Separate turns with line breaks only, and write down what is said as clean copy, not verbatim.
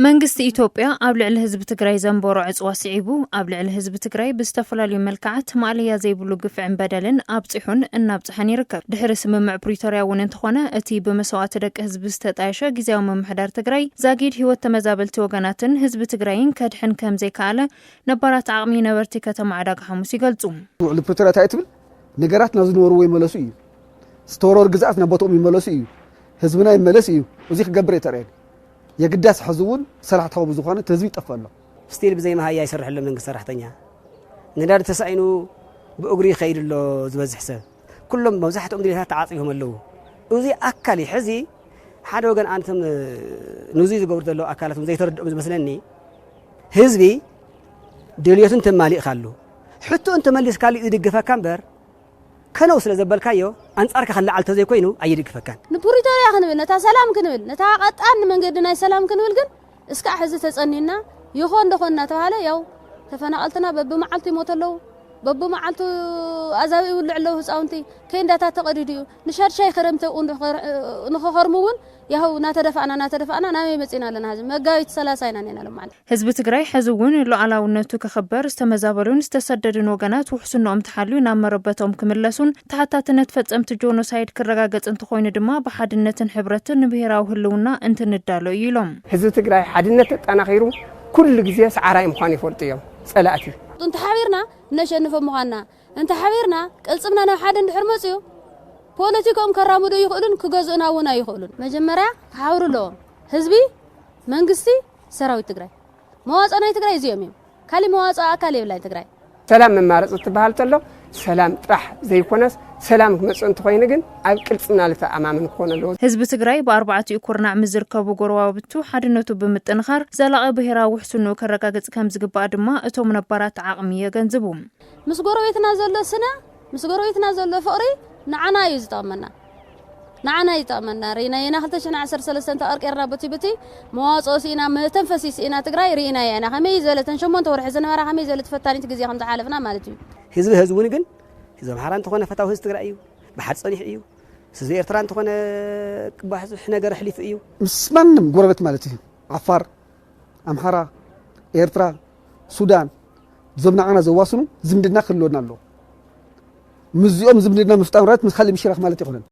መንግስት ኢትዮጵያ ኣብ ልዕሊ ህዝቢ ትግራይ ዘንበሮ ዕፅዋ ስዒቡ ኣብ ልዕሊ ህዝቢ ትግራይ ብዝተፈላለዩ መልክዓት ማዕልያ ዘይብሉ ግፍዕን በደልን ኣብፅሑን እናብፅሐን ይርከብ። ድሕሪ ስምምዕ ፕሪቶርያ እውን እንተኾነ እቲ ብመስዋዕቲ ደቂ ህዝቢ ዝተጣየሸ ጊዜያዊ ምምሕዳር ትግራይ ዛጊድ ህይወት ተመዛበልቲ ወገናትን ህዝቢ ትግራይን ከድሕን ከም ዘይከኣለ ነባራት ዓቕሚ ነበርቲ ከተማ ዕዳጋ ሐሙስ ይገልጹ።
ልዕሊ ፕሪቶርያ ታይትብል ነገራት ናብ ዝነበሩ ይመለሱ እዩ። ዝተወረሩ ግዛት ናብ ቦታኦም ይመለሱ እዩ። ህዝብና ይመለስ እዩ። እዚ ክገብር የተርአየ የግዳስ حزون ሰራሕታው ብዙኾነ ህዝብ ይጠፋሎ
ስቲል ብዘይ ማህያ ይሰርሕሎም መንግስት ሰራሕተኛ ንዳድ ተሳይኑ ብእግሪ ይኸይድሎ ዝበዝሕ ሰብ ኩሎም መብዛሕትኦም ድሌታት ተዓጽዮም ኣለዉ እዚ ኣካል ሕዚ ሓደ ወገን አንተም ንዙ ዝገብሩ ዘሎ ኣካላቶም ዘይተረድኦም ዝመስለኒ ህዝቢ ድልየቱን ተማሊእ ካሉ ሕቶ እንተመልስ ካሊ ይድግፈካ እምበር ከነው ስለ ዘበልካዮ አንጻርካ ከላዓል ተዘይኮይኑ አይድግፈካን
ንፕሪቶርያ ክንብል ነታ ሰላም ክንብል ነታ ቀጣን መንገድ ናይ ሰላም ክንብል ግን እስካ ሕዚ ተጸኒና ይኾን እንደኾንና ተባለ ያው ተፈናቀልትና በብመዓልቱ ይሞተለው በብመዓልቱ አዛብ ይውልዕለው ህፃውንቲ ከንዳታ ተቀዲዱ ንሻርሻይ ክረምተ ንኸርሙውን ያው ናተደፋና ናመይ መጽና ለና ህዝብ መጋቢት 30 ኢና ነና ለማዓል
ህዝቢ ትግራይ ሕዝውን ሉዓላውነቱ ከኸበር ዝተመዛበሉን ዝተሰደዱን ወገናት ውሕስኖም ተሓልዩ ናብ መረበቶም ክምለሱን ተሓታትነት ፈጸምቲ ጆኖሳይድ ክረጋገጽ እንትኾይኑ ድማ ብሓድነትን ሕብረትን ንብሔራዊ ህልውና እንትንዳሎ ኢሎም
ህዝቢ ትግራይ ሓድነት ተጠናኺሩ ኩሉ ግዜ ሰዓራይ ምዃን ይፈልጡ እዮም ጸላእቲ
እንተ ሓቢርና ነሸንፈ ምዃንና እንተ ሓቢርና ቅልጽምና ናብ ሓደ እንድሕር መጽዩ ፖለቲካም ከራሙዶ ይኽእሉን ክገዝኡና ወና ይኽእሉን መጀመርያ ሓውሩሎ ህዝቢ መንግስቲ ሰራዊት ትግራይ መዋጽናይ ትግራይ እዚኦም እዮም ካሊ መዋጽ ኣካል ይብላይ ትግራይ
ሰላም መማረጽ ትበሃል ተሎ ሰላም ጥራሕ ዘይኮነስ ሰላም ክመጽእ እንትኾይኑ ግን ኣብ ቅልጽምና ለተኣማምን ክኾን ኣለዎ
ህዝቢ ትግራይ ብኣርባዕቱ ኩርናዕ ምዝርከቡ ጎረባብቱ ሓድነቱ ብምጥንኻር ዘላቒ ብሔራዊ ውሕስንኡ ከረጋግጽ ከም ዝግባእ ድማ እቶም ነባራት ዓቕሚ የገንዝቡ
ምስ ጎረቤትና ዘሎ ስነ ምስ ጎረቤትና ዘሎ ፍቕሪ ንዓና እዩ ዝጠቕመና ሪና የና 2013 ተቐርቀርና በቲ መዋጽኦ ሲና መተንፈሲ ሲና ትግራይ ሪና የና ከመይ ዘለተን 8 ወርሒ ዝነበራ ከመይ ዘለት ፈታኒት ግዜ ከም ተሓለፍና ማለት እዩ
ህዝቡን ግን ህዝብ ሓራ እንተኾነ ፈታው ህዝብ ትግራይ እዩ ብሓድ ጸኒሕ እዩ ህዝቢ ኤርትራ እንተኾነ ቅባሕ ነገር ሕሊፍ እዩ
ምስ ማንም ጎረቤት ማለት እዩ ዓፋር ኣምሓራ ኤርትራ ሱዳን ዘምናዓና ዘዋስኑ ዝምድና ክህልወና ኣሎ ምዚኦም ዝምድና ምፍጣምራት ምስ ካሊ ምሽራክ ማለት ይኹነን